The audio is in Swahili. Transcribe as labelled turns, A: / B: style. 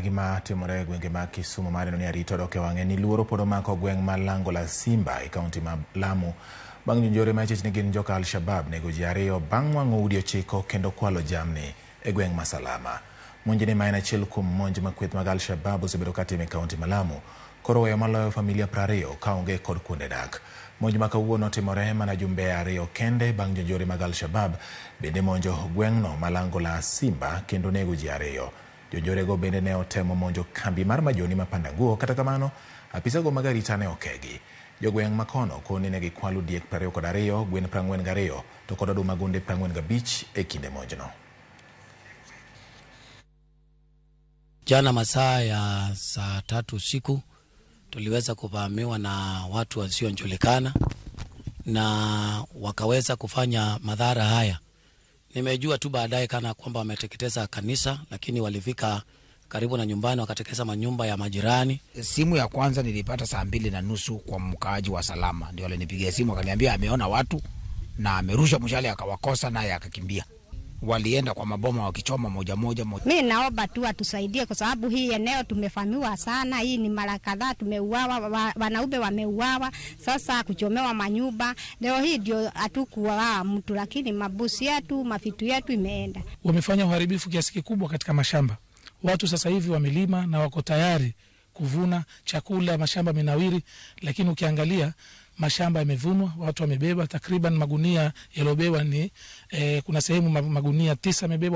A: Gima timore gwenge ma Kisumu mare no ni arito doke wang'e ni luoro pod omako gweng' ma Lango la Simba e kaunti ma Lamu bang' jonjore ma ichich ni gin joka Al-Shabab nego ji ariyo bang' wang'o udi ochiko kendo kwalo jamni e gweng' ma Salama. Monjni ma en achiel kuom monj makweth mag Al-Shabab osebedo katimo e kaunti ma Lamu koro weyo maloyo familia 20 kaonge kod kuonde dak. Monj ma kawuono timore mana jumbe ariyo kende bang' jonjore mag Al-Shabab bende monjo gweng'no ma Lango la Simba kendo nego ji ariyo. Jonjorego bende ne otemo monjo kambi mar majoni ma Pandanguo, kata kamano apisago mag arita ne okegi. Jogweng' ma kono koni ne gikwalo diek 22, gwen 42 to kod oduma gunde 45 e kinde monjno.
B: Jana masaa ya saa 3 usiku tuliweza kuvamiwa na watu wasiojulikana na wakaweza kufanya madhara haya. Nimejua tu baadaye kana kwamba wameteketeza kanisa, lakini walifika karibu na nyumbani wakateketeza manyumba ya majirani.
C: Simu ya kwanza nilipata saa 2:30 kwa mkaaji wa Salama. Ndio alinipigia simu akaniambia ameona watu na amerusha mshale akawakosa naye akakimbia. Walienda kwa maboma wakichoma moja moja.
D: Mimi naomba tu atusaidie kwa sababu hii eneo tumefamiwa sana. Hii ni mara kadhaa tumeuawa, wanaume wameuawa, sasa kuchomewa manyumba. Leo hii ndio hatukuwa mtu, lakini mabusi yetu, mafitu yetu imeenda.
E: Wamefanya uharibifu kiasi kikubwa katika mashamba. Watu sasa hivi wamelima na wako tayari kuvuna chakula, mashamba menawiri, lakini ukiangalia mashamba yamevunwa, watu wamebeba takriban magunia yalobeba ni kuna sehemu magunia 9 yamebeba.